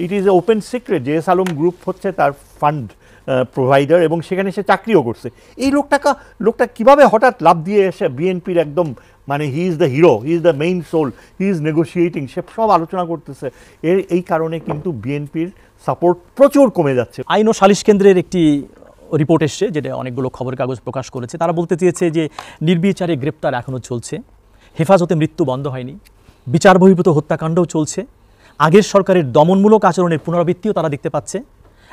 It is a open secret যে S Alam group হচ্ছে তার ফান্ড প্রোভাইডার, এবং সেখানে সে চাকরিও করছে। এই লোকটা কিভাবে হঠাৎ লাভ দিয়ে এসে বিএনপির একদম মানে he is the hero, he is the main soul, he is negotiating, সে সব আলোচনা করতেছে। এই কারণে কিন্তু বিএনপির সাপোর্ট প্রচুর কমে যাচ্ছে। আইন ও সালিশ কেন্দ্রের একটি রিপোর্ট এসছে, যেটা অনেকগুলো খবরের কাগজ প্রকাশ করেছে। তারা বলতে চেয়েছে যে নির্বিচারে গ্রেপ্তার এখনও চলছে, হেফাজতে মৃত্যু বন্ধ হয়নি, বিচার বহির্ভূত হত্যাকাণ্ডও চলছে, আগের সরকারের দমনমূলক আচরণের পুনরাবৃত্তিও তারা দেখতে পাচ্ছে,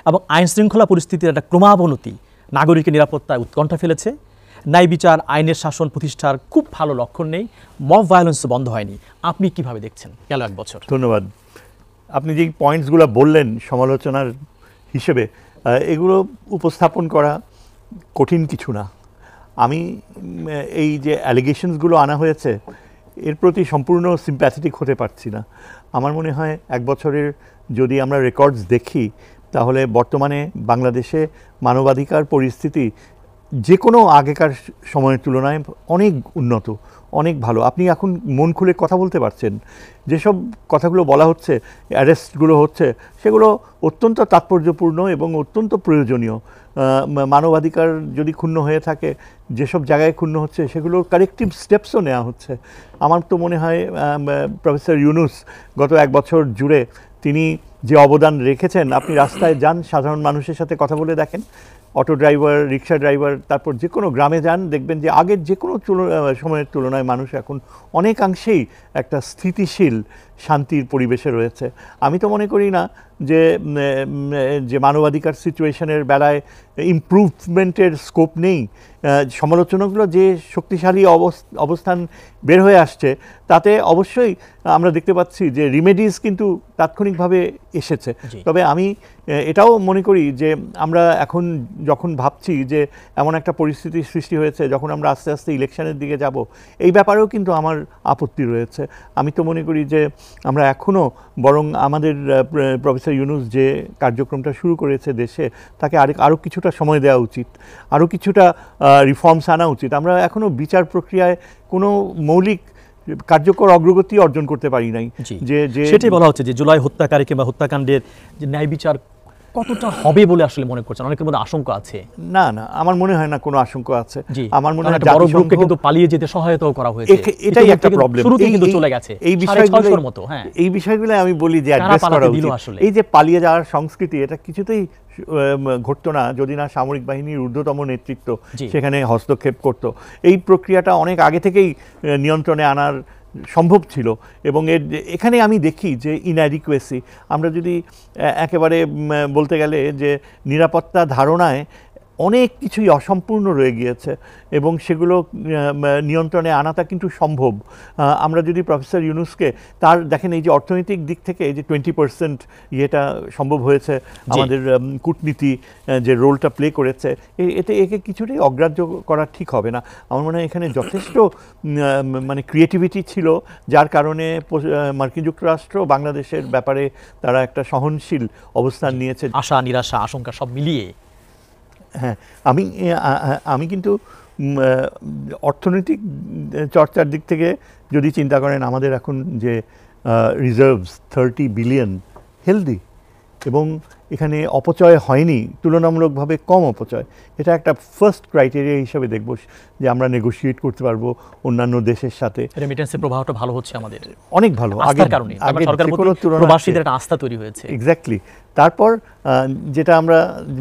এবং আইন শৃঙ্খলা পরিস্থিতির একটা ক্রমাবনতি নাগরিকের নিরাপত্তায় উৎকণ্ঠা ফেলেছে। ন্যায় বিচার আইনের শাসন প্রতিষ্ঠার খুব ভালো লক্ষণ নেই, মব ভায়োলেন্স বন্ধ হয়নি। আপনি কিভাবে দেখছেন গেল এক বছর? ধন্যবাদ। আপনি যেই পয়েন্টসগুলো বললেন সমালোচনার হিসেবে, এগুলো উপস্থাপন করা কঠিন কিছু না। আমি এই যে অ্যালিগেশনসগুলো আনা হয়েছে এর প্রতি সম্পূর্ণ সিম্প্যাথেটিক হতে পারছি না। আমার মনে হয় এক বছরের যদি আমরা রেকর্ডস দেখি তাহলে বর্তমানে বাংলাদেশে মানবাধিকার পরিস্থিতি যে কোনো আগেকার সময়ের তুলনায় অনেক উন্নত, অনেক ভালো। আপনি এখন মন খুলে কথা বলতে পারছেন। যেসব কথাগুলো বলা হচ্ছে, অ্যারেস্টগুলো হচ্ছে, সেগুলো অত্যন্ত তাৎপর্যপূর্ণ এবং অত্যন্ত প্রয়োজনীয়। মানবাধিকার যদি ক্ষুণ্ণ হয়ে থাকে, যেসব জায়গায় ক্ষুণ্ণ হচ্ছে সেগুলোর কারেক্টিভ স্টেপসও নেওয়া হচ্ছে। আমার তো মনে হয় প্রফেসর ইউনুস গত এক বছর জুড়ে তিনি যে অবদান রেখেছেন, আপনি রাস্তায় যান, সাধারণ মানুষের সাথে কথা বলে দেখেন, অটো ড্রাইভার, রিক্সা ড্রাইভার, তারপর যে কোনো গ্রামে যান, দেখবেন যে আগের যে কোনো সময়ের তুলনায় মানুষ এখন অনেকাংশেই একটা স্থিতিশীল শান্তির পরিবেশে রয়েছে। আমি তো মনে করি না যে মানবাধিকার সিচুয়েশনের বেলায় ইমপ্রুভমেন্টের স্কোপ নেই। সমালোচনাগুলো যে শক্তিশালী অবস্থান বের হয়ে আসছে, তাতে অবশ্যই আমরা দেখতে পাচ্ছি যে রিমেডিজ কিন্তু তাৎক্ষণিকভাবে এসেছে। তবে আমি এটাও মনে করি যে আমরা এখন যখন ভাবছি যে এমন একটা পরিস্থিতির সৃষ্টি হয়েছে, যখন আমরা আস্তে আস্তে ইলেকশনের দিকে যাব, এই ব্যাপারেও কিন্তু আমার আপত্তি রয়েছে। আমি তো মনে করি যে আমরা এখনও বরং আমাদের প্রফেসর ইউনুস যে কার্যক্রমটা শুরু করেছে দেশে, তাকে আরও কিছুটা সময় দেওয়া উচিত, আরও কিছুটা রিফর্মস আনা উচিত। আমরা এখনও বিচার প্রক্রিয়ায় কোনো মৌলিক কার্যকর অগ্রগতি অর্জন করতে পারি নাই। যে সেটাই বলা হচ্ছে যে জুলাই হত্যাকারী কিংবা হত্যাকাণ্ডের যে ন্যায় বিচার কতটা হবে বলে আসলে মনে করছেন? অনেকের মধ্যে আশঙ্কা আছে। না, আমার মনে হয় না কোনো আশঙ্কা আছে। আমার মনে হয় বড় গ্রুপকে কিন্তু পালিয়ে যেতে সহায়তাও করা হয়েছে, এটাই একটা প্রবলেম। শুরুতেই কিন্তু চলে গেছে এই বিষয়গুলো আমি বলি যে অ্যাড্রেস করা উচিত। এই যে পালিয়ে যাওয়ার সংস্কৃতি, এটা কিছুতেই ঘটতো না যদি না সামরিক বাহিনীর ঊর্ধ্বতম নেতৃত্ব সেখানে হস্তক্ষেপ করত। এই প্রক্রিয়াটা অনেক আগে থেকেই নিয়ন্ত্রণে আনার সম্ভব ছিল, এবং এখানে আমি দেখি যে ইনঅ্যাডিকুয়েসি। আমরা যদি একেবারে বলতে গেলে যে নিরাপত্তা ধারণায় অনেক কিছুই অসম্পূর্ণ রয়ে গিয়েছে, এবং সেগুলো নিয়ন্ত্রণে আনাটা কিন্তু সম্ভব। আমরা যদি প্রফেসর ইউনুসকে তার দেখেন, এই যে অর্থনৈতিক দিক থেকে এই যে 20% ইয়েটা সম্ভব হয়েছে, আমাদের কূটনীতি যে রোলটা প্লে করেছে, একে কিছুটাই অগ্রাহ্য করা ঠিক হবে না। আমার মনে হয় এখানে যথেষ্ট মানে ক্রিয়েটিভিটি ছিল, যার কারণে মার্কিন যুক্তরাষ্ট্র বাংলাদেশের ব্যাপারে তারা একটা সহনশীল অবস্থান নিয়েছে। আশা নিরাশা আশঙ্কা সব মিলিয়ে। হ্যাঁ, আমি কিন্তু অর্থনৈতিক চর্চার দিক থেকে যদি চিন্তা করেন, আমাদের এখন যে রিজার্ভস 30 বিলিয়ন হেলদি, এবং এখানে অপচয় হয়নি, তুলনামূলকভাবে কম অপচয়। এটা একটা ফার্স্ট ক্রাইটেরিয়া হিসেবে দেখব যে আমরা নেগোশিয়েট করতে পারবো অন্যান্য দেশের সাথে। রেমিটেন্সের প্রবাহটা ভালো হচ্ছে আমাদের, অনেক ভালো, আগের কারণে প্রবাসীদের একটা আস্থা তৈরি হয়েছে। এক্স্যাক্টলি। তারপর যেটা আমরা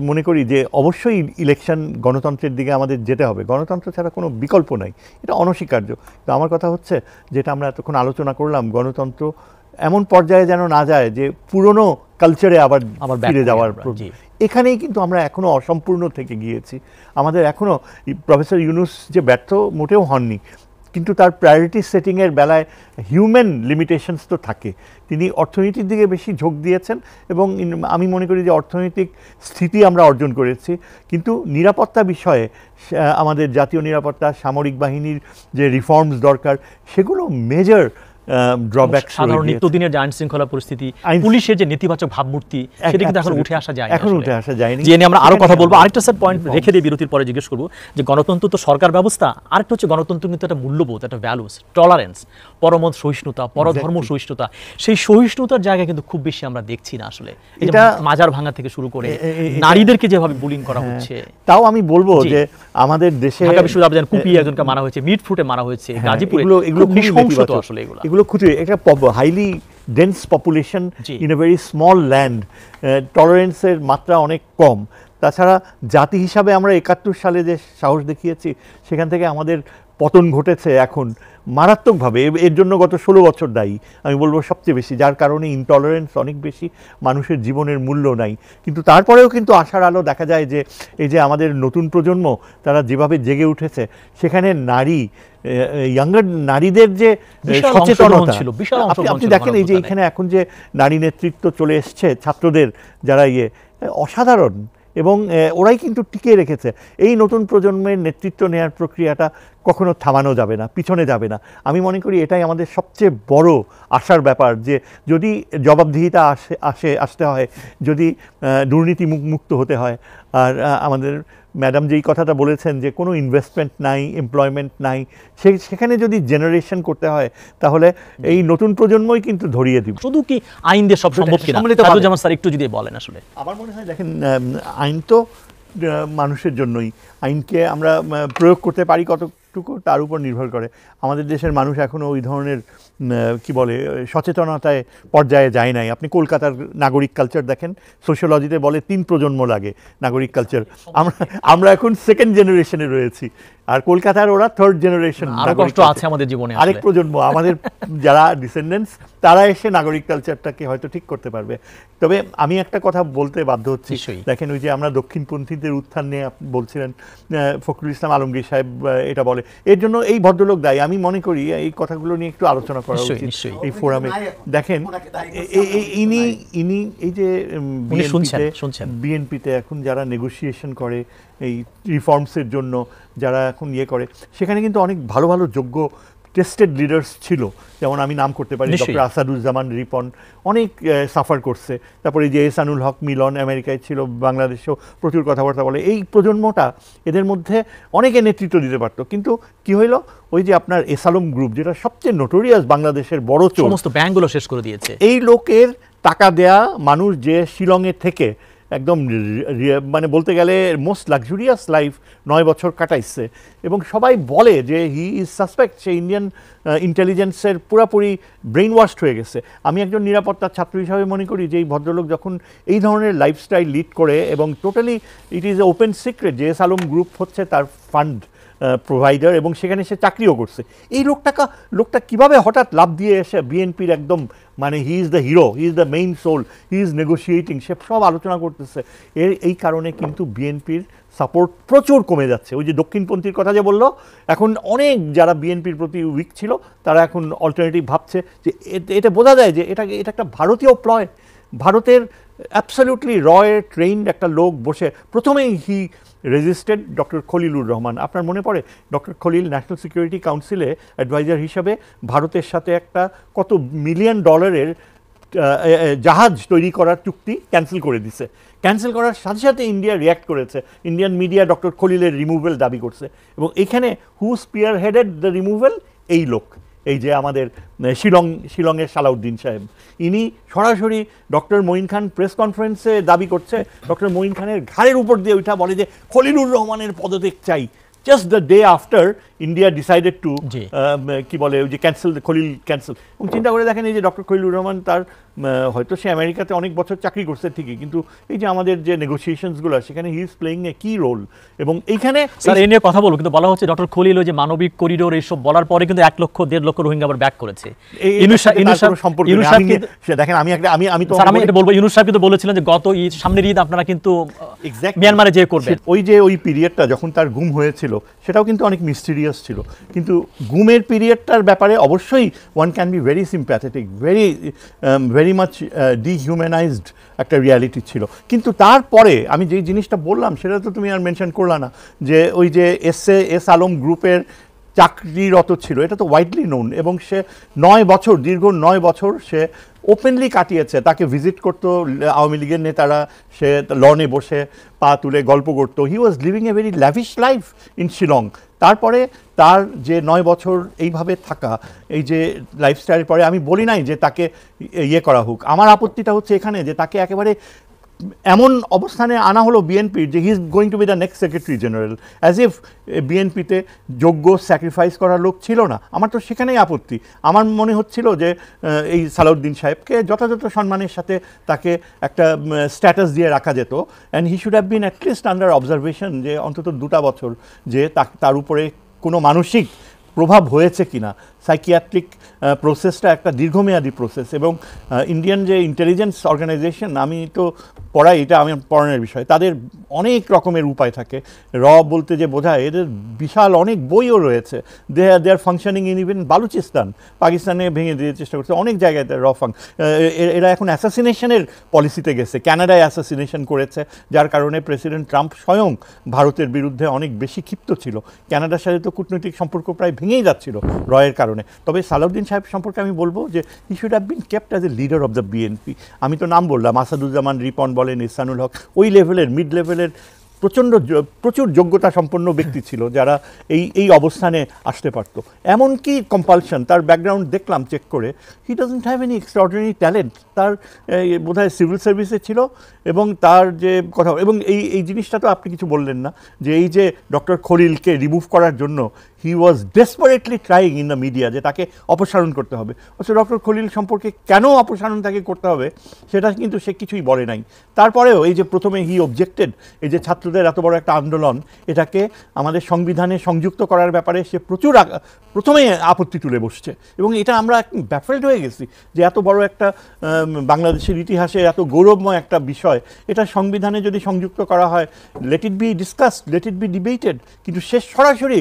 মনে করি যে অবশ্যই ইলেকশন, গণতন্ত্রের দিকে আমাদের যেতে হবে, গণতন্ত্র ছাড়া কোনো বিকল্প নাই, এটা অনস্বীকার্য। তো আমার কথা হচ্ছে, যেটা আমরা এতক্ষণ আলোচনা করলাম, গণতন্ত্র এমন পর্যায়ে যেন না যায় যে পুরনো কালচারে আবার ফিরে যাওয়ার। এখানেই কিন্তু আমরা এখনও অসম্পূর্ণ থেকে গিয়েছি। আমাদের এখনও প্রফেসর ইউনুস যে ব্যর্থ মোটেও হননি, কিন্তু তার প্রায়োরিটি সেটিংয়ের বেলায় হিউম্যান লিমিটেশনস তো থাকে। তিনি অর্থনীতির দিকে বেশি ঝোঁক দিয়েছেন, এবং আমি মনে করি যে অর্থনৈতিক স্থিতি আমরা অর্জন করেছি, কিন্তু নিরাপত্তা বিষয়ে আমাদের জাতীয় নিরাপত্তা, সামরিক বাহিনীর যে রিফর্মস দরকার, সেগুলো মেজর ড্রব্যাক সাধারণ নিত্যদিনের যে আইন শৃঙ্খলা পরিস্থিতি, আইন- পুলিশের যে নেতিবাচক ভাবমূর্তি, সেটা কিন্তু এখন উঠে আসা যায় না এখন আসলে। উঠে আসা যায়নি। যে নিয়ে আমরা আরো সেখানে কথা বলবো। আমরা- আরেকটা স্যার পয়েন্ট রেখে দিয়ে বিরতির পরে জিজ্ঞেস করবো যে গণতন্ত্র তো সরকার ব্যবস্থা, আরেকটা হচ্ছে গণতন্ত্র কিন্তু একটা মূল্যবোধ, একটা ভ্যালুস, টলারেন্স, পরমত সহিষ্ণুতা, পরধর্ম সহিষ্ণুতা। সেই সহিষ্ণুতার জায়গা কিন্তু খুব বেশি আমরা দেখছি না আসলে। এটা এটা- মাজার ভাঙা থেকে শুরু করে এটা- নারীদেরকে যেভাবে বুলিং করা হচ্ছে, তাও আমি বলবো জি। যে আমাদের দেশে ঢাকা বিশ্ববিদ্যালয়ে কুপি একজনকে মারা হয়েছে, মিট ফ্রুটে মারা হয়েছে, গাজীপুরে এগুলো খুব নৃশংস তো আসলে এগুলো। এগুলো খুবই একটা হাইলি ডেন্স পপুলেশন জি। In a very small land, টলারেন্সের মাত্রা অনেক কম। তাছাড়া জাতি হিসাবে আমরা 71 সালে যে সাহস দেখিয়েছি, সেখান থেকে আমাদের পতন ঘটেছে এখন মারাত্মকভাবে। এর জন্য গত 16 বছর দায়ী আমি বলবো সবচেয়ে বেশি, যার কারণে ইনটলারেন্স অনেক বেশি, মানুষের জীবনের মূল্য নাই। কিন্তু তারপরেও কিন্তু আশার আলো দেখা যায় যে এই যে আমাদের নতুন প্রজন্ম, তারা যেভাবে জেগে উঠেছে, সেখানে নারী, ইয়াঙ্গার নারীদের যে বিশাল সচেতনতা অংশগ্রহণ ছিল, বিশাল অংশগ্রহণ আপনি ছিল দেখেন এই যে গণঅভ্যুত্থানে। এখানে এখন যে নারী নেতৃত্ব চলে এসছে ছাত্রদের, যারা অসাধারণ, এবং ওরাই কিন্তু টিকিয়ে রেখেছে। এই নতুন প্রজন্মের নেতৃত্ব নেওয়ার প্রক্রিয়াটা কখনো থামানো যাবে না, পিছনে যাবে না। আমি মনে করি এটাই আমাদের সবচেয়ে বড় আশার ব্যাপার, যে যদি জবাবদিহিতা আসতে হয়, যদি দুর্নীতি মুক্ত হতে হয়, আর আমাদের ম্যাডাম যেই কথাটা বলেছেন যে কোনো ইনভেস্টমেন্ট নাই, এমপ্লয়মেন্ট নাই, সেখানে যদি জেনারেশন করতে হয়, তাহলে এই নতুন প্রজন্মই কিন্তু ধরিয়ে দিব। শুধু কি আইন দিয়ে সব সম্ভব কিনা, সম্মিলিতভাবে। যেমন স্যার একটু যদি বলেন আসলে। আমার মনে হয় দেখেন, আইন তো মানুষের জন্যই। আইনকে আমরা প্রয়োগ করতে পারি কতটুকু তার উপর নির্ভর করে। আমাদের দেশের মানুষ এখনও ওই ধরনের কি বলে সচেতনতায় পর্যায়ে যায় নাই। আপনি কলকাতার নাগরিক কালচার দেখেন, সোশ্যোলজিতে বলে 3 প্রজন্ম লাগে নাগরিক কালচার। আমরা এখন সেকেন্ড জেনারেশনে রয়েছি, আর কলকাতার ওরা 3rd জেনারেশন। আরো কষ্ট আছে আমাদের জীবনে আরেক আসলে। প্রজন্ম আমাদের যারা ডিসেন্ডেন্টস, তারা এসে নাগরিক কালচারটাকে হয়তো ঠিক করতে পারবে। তবে আমি একটা কথা বলতে বাধ্য হচ্ছি, নিশ্চয়ই। দেখেন ওই যে আমরা দক্ষিণপন্থীদের উত্থান নিয়ে আপনি বলছিলেন, ফখরুল ইসলাম আলমগীর সাহেব এটা বলে, এর জন্য এই ভদ্রলোক দায়ী। আমি মনে করি এই কথাগুলো নিয়ে একটু আলোচনা করা নিশ্চয়ই, উচিত নিশ্চয়ই। এই ফোরামে। দেখেন ইনি এই যে উনি শুনছেন। বিএনপিতে এখন যারা নেগোসিয়েশন করে এই রিফর্মসের জন্য, যারা এখন করে, সেখানে কিন্তু অনেক ভালো ভালো যোগ্য টেস্টেড লিডার্স ছিল। যেমন আমি নাম করতে পারি নিশ্চয়ই। ডক্টর আসাদুজ্জামান রিপন, অনেক সাফার করছে। তারপরে এই যে এহসানুল হক মিলন আমেরিকায় ছিল, বাংলাদেশেও প্রচুর কথাবার্তা বলে। এই প্রজন্মটা, এদের মধ্যে অনেকে নেতৃত্ব দিতে পারতো, কিন্তু কি হইল, ওই যে আপনার এসালম গ্রুপ, যেটা সবচেয়ে নোটোরিয়াস বাংলাদেশের বড় চোর, সমস্ত ব্যাংকগুলো শেষ করে দিয়েছে। এই লোকের টাকা দেয়া মানুষ যে শিলংয়ে থেকে একদম মানে বলতে গেলে মোস্ট লাক্সুরিয়াস লাইফ 9 বছর কাটাইছে, এবং সবাই বলে যে he is suspect, say Indian ইন্টেলিজেন্সের পুরাপুরি ব্রেইন ওয়াশড হয়ে গেছে। আমি একজন নিরাপত্তার ছাত্র হিসাবে মনে করি যে এই ভদ্রলোক যখন এই ধরনের লাইফস্টাইল লিড করে, এবং totally it is a open secret যে এস আলম গ্রুপ হচ্ছে তার ফান্ড প্রোভাইডার, এবং সেখানে সে চাকরিও করছে। এই লোকটা কিভাবে হঠাৎ লাভ দিয়ে এসে বিএনপির একদম, মানে he is the hero, he is the main soul, he is negotiating, সে সব আলোচনা করতেছে। এই কারণে কিন্তু বিএনপির সাপোর্ট প্রচুর কমে যাচ্ছে। ওই যে দক্ষিণপন্থীর কথা যে বললো, এখন অনেক যারা বিএনপির প্রতি উইক ছিল, তারা এখন অল্টারনেটিভ ভাবছে। যে এটা বোঝা যায় যে এটা একটা ভারতীয় প্লয়। ভারতের অ্যাবসলিউটলি ট্রেইনড একটা লোক বসে, প্রথমেই হি রেজিস্টেড ডক্টর খলিলুর রহমান। আপনার মনে পড়ে ডক্টর খলিল ন্যাশনাল সিকিউরিটি কাউন্সিলে অ্যাডভাইজার হিসাবে ভারতের সাথে একটা কত $1 মিলিয়ন জাহাজ তৈরি করার চুক্তি ক্যান্সেল করে দিছে। ক্যান্সেল করার সাথে সাথে ইন্ডিয়া রিয়্যাক্ট করেছে। ইন্ডিয়ান মিডিয়া ডক্টর খলিলের রিমুভেল দাবি করছে, এবং এখানে হু স্পিয়ার হেডেড দ্য রিমুভেল, এই লোক, এই যে আমাদের শিলংয়ের সালাউদ্দিন সাহেব। ইনি সরাসরি ডক্টর মঈন খান প্রেস কনফারেন্সে দাবি করছে, ডক্টর মঈন খানের ঘাড়ের উপর দিয়ে ওইটা বলে যে খলিলুর রহমানের পদত্যাগ চাই। Just the day after India decided to কি বলে ওই যে খলিল ক্যান্সেল। এবং চিন্তা করে দেখেন, এই যে ডক্টর খলিলুর রহমান, তার হয়তো সে আমেরিকাতে অনেক বছর চাকরি করছে ঠিকই, কিন্তু এই যে আমাদের যে নেগোসিয়েশনসগুলো, সেখানে হি ইজ প্লেইং এ কি রোল। এবং এইখানে স্যার এই নিয়ে কথা বলবো, কিন্তু বলা হচ্ছে ডক্টর খলিল ওই যে মানবিক করিডোর এইসব বলার পরে কিন্তু 1 লক্ষ 1.5 লক্ষ রোহিঙ্গা আবার ব্যাক করেছে। দেখেন আমি তো আমি এটা বলবো, ইউনূস সাহেব কিন্তু বলেছিলেন যে গত সামনের ঈদ আপনারা কিন্তু মিয়ানমারে যে করবেন। ওই পিরিয়ডটা যখন তার গুম হয়েছিল, সেটাও কিন্তু অনেক মিস্টিরিয়াস ছিল। কিন্তু গুমের পিরিয়ডটার ব্যাপারে অবশ্যই one can be very sympathetic, very much dehumanised একটা রিয়ালিটি ছিল। কিন্তু তারপরে আমি যেই জিনিসটা বললাম, সেটা তো তুমি আর মেনশন করলা না, যে ওই যে এস আলম গ্রুপের চাকরিরত ছিল, এটা তো ওয়াইডলি নোন। এবং সে 9 বছর, দীর্ঘ 9 বছর সে ওপেনলি কাটিয়েছে। তাকে ভিজিট করতো আওয়ামী লীগের নেতারা, সে লনে বসে পা তুলে গল্প করতো। He was living a very lavish life in Shillong. তারপরে তার যে 9 বছর এইভাবে থাকা, এই যে লাইফস্টাইল, পরে আমি বলি নাই যে তাকে ইয়ে করা হোক। আমার আপত্তিটা হচ্ছে এখানে যে তাকে একেবারে এমন অবস্থানে আনা হলো বিএনপির যে he is going to B the next secretary general, as if বিএনপিতে যোগ্য স্যাক্রিফাইস করার লোক ছিল না। আমার তো সেখানেই আপত্তি। আমার মনে হচ্ছিল যে এই সালাউদ্দিন সাহেবকে যথাযথ সম্মানের সাথে তাকে একটা স্ট্যাটাস দিয়ে রাখা যেত, and he should have been at least under observation, যে অন্তত 2টা বছর যে তার উপরে কোনো মানসিক প্রভাব হয়েছে কিনা। সাইকিয়াট্রিক প্রসেসটা একটা দীর্ঘমেয়াদী প্রসেস, এবং ইন্ডিয়ান যে ইন্টেলিজেন্স অর্গানাইজেশন, আমি তো পড়াই, এটা আমি পড়ানোর বিষয়, তাদের অনেক রকমের উপায় থাকে। র বলতে যে বোঝায়, এদের বিশাল অনেক বইও রয়েছে। দে আর ফাংশনিং ইন ইভেন বালুচিস্তান, পাকিস্তানে ভেঙে দিতে চেষ্টা করছে, অনেক জায়গায় এরা এখন অ্যাসাসিনেশনের পলিসিতে গেছে। ক্যানাডায় অ্যাসাসিনেশন করেছে, যার কারণে প্রেসিডেন্ট ট্রাম্প স্বয়ং ভারতের বিরুদ্ধে অনেক বেশি ক্ষিপ্ত ছিল। ক্যানাডার সাথে তো কূটনৈতিক সম্পর্ক প্রায় ভেঙেই যাচ্ছিল রয়ের কারণে। তবে সালাউদ্দিন সাহেব সম্পর্কে আমি বলবো যে he should have been kept as a leader of the BNP. আমি তো নাম বললাম, আসাদুজ্জামান রিপন বলেন, ইহসানুল হক, ওই লেভেলের, মিড লেভেলের প্রচুর যোগ্যতা সম্পন্ন ব্যক্তি ছিল যারা এই অবস্থানে আসতে পারত। এমনকি কম্পালশন, তার ব্যাকগ্রাউন্ড দেখলাম চেক করে, he doesn't have any extraordinary talent. তার বোধহয় সিভিল সার্ভিসে ছিল, এবং তার যে কথা, এবং এই জিনিসটা তো আপনি কিছু বললেন না, যে এই যে ডক্টর খলিলকে রিমুভ করার জন্য he was desperately trying in the media যে তাকে অপসারণ করতে হবে। অথচ ডক্টর খলিল সম্পর্কে কেন অপসারণ তাকে করতে হবে সেটা কিন্তু সে কিছুই বলে নাই। তারপরেও এই যে প্রথমে হি অবজেক্টেড, এই যে ছাত্রদের এত বড় একটা আন্দোলন, এটাকে আমাদের সংবিধানে সংযুক্ত করার ব্যাপারে সে প্রথমে আপত্তি তুলে বসছে। এবং এটা আমরা ব্যাফেলড হয়ে গেছি যে এত বড় একটা বাংলাদেশের ইতিহাসে এত গৌরবময় একটা বিষয়, এটা সংবিধানে যদি সংযুক্ত করা হয়, let it be discussed, let it be debated. কিন্তু সে সরাসরি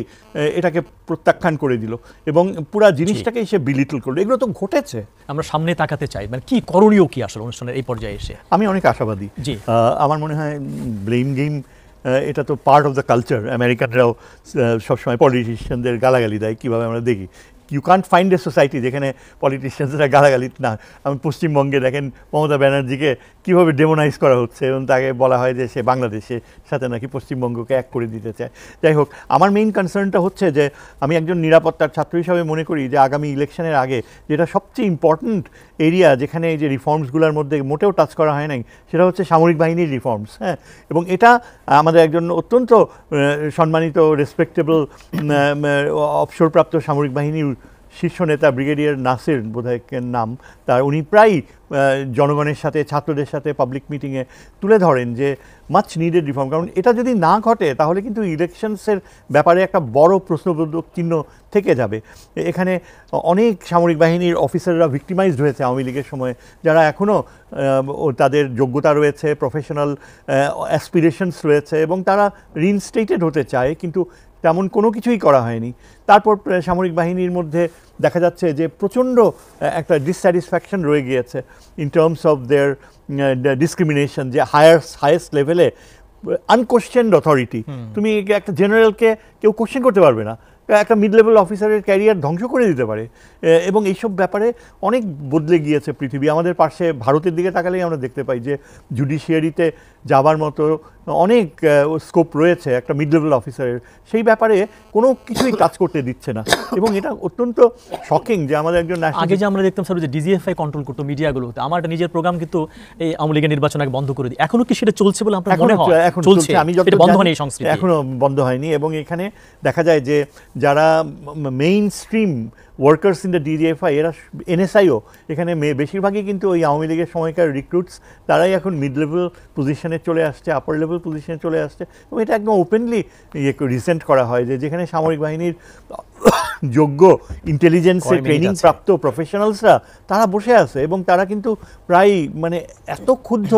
এটাকে প্রত্যাখ্যান করে দিল, এবং পুরা জিনিসটাকে সে বিলিটল করলো। এগুলো তো ঘটেছে। আমরা সামনে তাকাতে চাই, মানে কি করণীয় কি আসলে অনুষ্ঠানের এই পর্যায়ে এসে? আমি অনেক আশাবাদী। জি, আমার মনে হয় ব্লেম গেম এটা তো পার্ট অফ দ্য কালচার। আমেরিকানরাও সবসময় পলিটিশিয়ানদের গালাগালি দেয়, কীভাবে আমরা দেখি। You can't find a society যেখানে পলিটিশিয়ানসরা গালাগালি না। আমি পশ্চিমবঙ্গে দেখেন মমতা ব্যানার্জিকে কীভাবে ডেমোনাইজ করা হচ্ছে, এবং তাকে বলা হয় যে সে বাংলাদেশের সাথে নাকি পশ্চিমবঙ্গকে এক করে দিতে চায়। যাই হোক, আমার মেইন কনসার্নটা হচ্ছে যে আমি একজন নিরাপত্তার ছাত্র হিসাবে মনে করি যে আগামী ইলেকশনের আগে যেটা সবচেয়ে ইম্পর্ট্যান্ট এরিয়া, যেখানে এই যে রিফর্মসগুলোর মধ্যে মোটেও টাচ করা হয় নাই, সেটা হচ্ছে সামরিক বাহিনীর রিফর্মস। হ্যাঁ, এবং এটা আমাদের একজন অত্যন্ত সম্মানিত রেসপেক্টেবল অবসরপ্রাপ্ত সামরিক বাহিনীর শীর্ষ নেতা ব্রিগেডিয়ার নাসির বোধহয় নাম তার, উনি প্রায় জনগণের সাথে, ছাত্রদের সাথে পাবলিক মিটিংয়ে তুলে ধরেন যে মাচ নিডেড রিফর্ম। কারণ এটা যদি না ঘটে তাহলে কিন্তু ইলেকশনসের ব্যাপারে একটা বড় প্রশ্নবোধক চিহ্ন থেকে যাবে। এখানে অনেক সামরিক বাহিনীর অফিসাররা ভিক্টিমাইজড হয়েছে আওয়ামী লীগের সময়, যারা এখনও তাদের যোগ্যতা রয়েছে, প্রফেশনাল অ্যাসপিরেশনস রয়েছে, এবং তারা রিইনস্টেটেড হতে চায়, কিন্তু তেমন কোনো কিছুই করা হয়নি। তারপর সামরিক বাহিনীর মধ্যে দেখা যাচ্ছে যে প্রচণ্ড একটা ডিসস্যাটিসফ্যাকশন রয়ে গিয়েছে in terms of their discrimination, যে হায়েস্ট লেভেলে আনকোশ্চেনড অথরিটি। তুমি একটা জেনারেলকে কেউ কোশ্চেন করতে পারবে না, একটা মিড লেভেল অফিসারের ক্যারিয়ার ধ্বংস করে দিতে পারে। এবং এইসব ব্যাপারে অনেক বদলে গিয়েছে পৃথিবী। আমাদের পাশে ভারতের দিকে তাকালেই আমরা দেখতে পাই যে জুডিশিয়ারিতে যাবার মতো অনেক স্কোপ রয়েছে একটা মিড লেভেল অফিসারের, সেই ব্যাপারে কোনো কিছুই কাজ করতে দিচ্ছে না। এবং এটা অত্যন্ত শকিং যে আমাদের একজন আগে যে আমরা দেখতাম স্যার যে ডিজিএফআই কন্ট্রোল করতো মিডিয়াগুলোতে, আমার একটা নিজের প্রোগ্রাম কিন্তু এই আওয়ামী লীগের নির্বাচন আগে বন্ধ করে দিই, এখনো কি সেটা চলছে বলে আপনার মনে হয়? এখন চলছে, আমি যত বন্ধ হয়নি, এই সংস্কৃতি এখনো বন্ধ হয়নি। এবং এখানে দেখা যায় যে যারা main stream workers in the DGFI, এরা এনএসআইও, এখানে বেশিরভাগই কিন্তু ওই আওয়ামী লীগের সময়কার রিক্রুটস, তারাই এখন মিড লেভেল পজিশনে চলে আসছে, আপার লেভেল পজিশনে চলে আসছে। এবং এটা একদম ওপেনলি রিসেন্ট করা হয় যে যেখানে সামরিক বাহিনীর যোগ্য ইন্টেলিজেন্সে ট্রেনিং প্রাপ্ত প্রফেশনালসরা তারা বসে আছে, এবং তারা কিন্তু প্রায় মানে এত ক্ষুব্ধ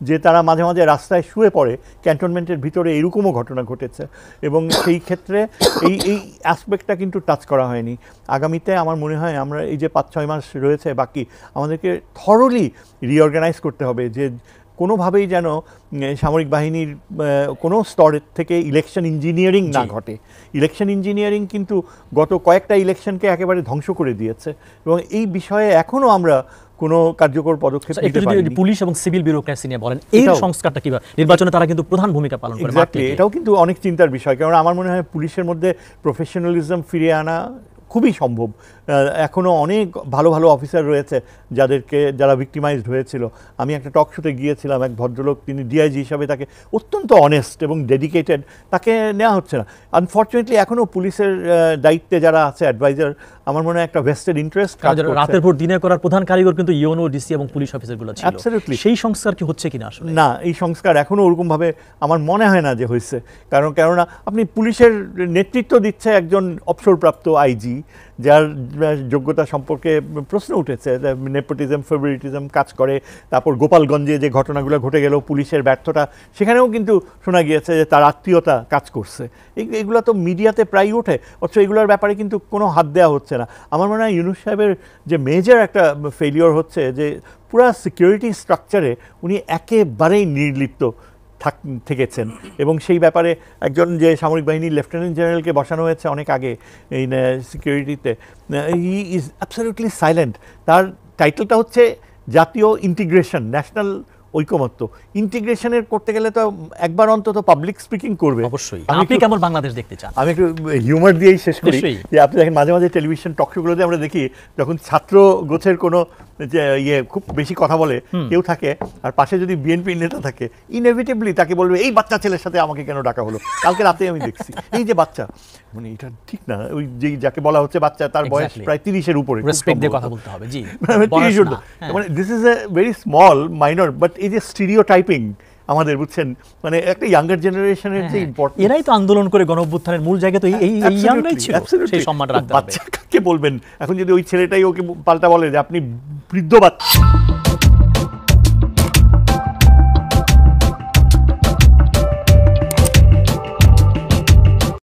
যে তারা মাঝে মাঝে রাস্তায় শুয়ে পড়ে। ক্যান্টনমেন্টের ভিতরে এরকমও ঘটনা ঘটেছে, এবং সেই ক্ষেত্রে এই অ্যাসপেক্টটা কিন্তু টাচ করা হয়নি। আগামীতে আমার মনে হয় আমরা এই যে 5-6 মাস রয়েছে বাকি, আমাদেরকে থরলি রিঅর্গানাইজ করতে হবে যে কোনোভাবেই যেন সামরিক বাহিনীর কোনো স্তরের থেকে ইলেকশন ইঞ্জিনিয়ারিং না ঘটে। ইলেকশন ইঞ্জিনিয়ারিং কিন্তু গত কয়েকটা ইলেকশনকে একেবারে ধ্বংস করে দিয়েছে, এবং এই বিষয়ে এখনও আমরা কোনো কার্যকর পদক্ষেপ নিতে একটু যদি পারিনি। পুলিশ এবং সিভিল ব্যুরোক্রেসি নিয়ে বলেন, এই এটাও- সংস্কারটা কিভাবে নির্বাচনে তারা কিন্তু প্রধান ভূমিকা পালন করে। এক্স্যাক্টলি, এটাও কিন্তু অনেক চিন্তার বিষয়, কারণ আমার মনে হয় পুলিশের মধ্যে প্রফেশনালিজম ফিরিয়ে আনা খুবই সম্ভব। এখনও অনেক ভালো ভালো অফিসার রয়েছে যারা ভিক্টিমাইজড হয়েছিল। আমি একটা টক শোতে গিয়েছিলাম, এক ভদ্রলোক, তিনি ডিআইজি হিসাবে, তাকে অত্যন্ত অনেস্ট এবং ডেডিকেটেড, তাকে নেওয়া হচ্ছে না। আনফর্চুনেটলি এখনও পুলিশের দায়িত্বে যারা আছে অ্যাডভাইজার, আমার মনে হয় একটা ভেস্টেড ইন্টারেস্ট কাজ করছে। রাতের ভোর দিনে করার প্রধান কারিগর কিন্তু ইউএনও, ডিসি এবং পুলিশ অফিসারগুলো ছিল। Absolutely. সেই সংস্কার কি হচ্ছে কিনা আসলে? না, এই সংস্কার এখনও ওরকমভাবে আমার মনে হয় না যে হয়েছে। কেননা আপনি পুলিশের নেতৃত্ব দিচ্ছে একজন অবসরপ্রাপ্ত আইজি, যার যোগ্যতা সম্পর্কে প্রশ্ন উঠেছে, নেপোটিজম ফেভারিটিজম কাজ করে। তারপর গোপালগঞ্জে যে ঘটনাগুলো ঘটে গেল, পুলিশের ব্যর্থতা, সেখানেও কিন্তু শোনা গিয়েছে যে তার আত্মীয়তা কাজ করছে। এগুলো তো মিডিয়াতে প্রায় ওঠে, অথচ এগুলোর ব্যাপারে কিন্তু কোনো হাত দেওয়া হচ্ছে না। আমার মনে হয় ইউনূস সাহেবের যে মেজর একটা ফেলিওর হচ্ছে যে পুরা সিকিউরিটি স্ট্রাকচারে উনি একেবারেই নির্লিপ্ত থেকেছেন, এবং সেই ব্যাপারে একজন যে সামরিক বাহিনীর লেফটেন্যান্ট জেনারেলকে বসানো হয়েছে অনেক আগে এই সিকিউরিটিতে, হি ইজ অ্যাবসলিউটলি সাইলেন্ট। তার টাইটেলটা হচ্ছে জাতীয় ইন্টিগ্রেশন, ন্যাশনাল ঐকমত্য। ইন্টিগ্রেশনের করতে গেলে তো একবার অন্তত পাবলিক স্পিকিং করবে। অবশ্যই। আপনি কেমন বাংলাদেশ দেখতে চান? আমি একটু হিউমার দিয়েই শেষ করি, নিশ্চয়ই। যে আপনি দেখেন মাঝে মাঝে টেলিভিশন টকশোগুলোতে আমরা দেখি, যখন ছাত্র গোছের কোনো যে খুব বেশি কথা বলে কেউ থাকে, আর পাশে যদি বিএনপির নেতা থাকে, ইনএভিটেবলি তাকে বলবে এই বাচ্চা ছেলের সাথে আমাকে কেন ডাকা হলো। কালকে রাতে আমি দেখছি এই যে বাচ্চা, মানে এটা ঠিক না। ওই যাকে বলা হচ্ছে বাচ্চা, তার বয়স Exactly. প্রায় 30-এর উপরে। রেসপেক্ট দিয়ে কথা বলতে হবে। জি, 30 বয়স না। হ্যাঁ। মানে this is a very small minor, but এই যে স্টিরিও টাইপিং আমাদের, বুঝছেন, মানে একটা ইয়াঙ্গার জেনারেশনের যে ইম্পর্টেন্ট, এরাই তো আন্দোলন করে গণ-অভ্যুত্থানের মূল জায়গা তো এই ইয়াংরাই ছিল। সেই সম্মান রাখতে হবে। বাচ্চা কাকে বলবেন এখন, যদি ওই ছেলেটাই ওকে পাল্টা বলে যে আপনি বৃদ্ধ বাচ্চা।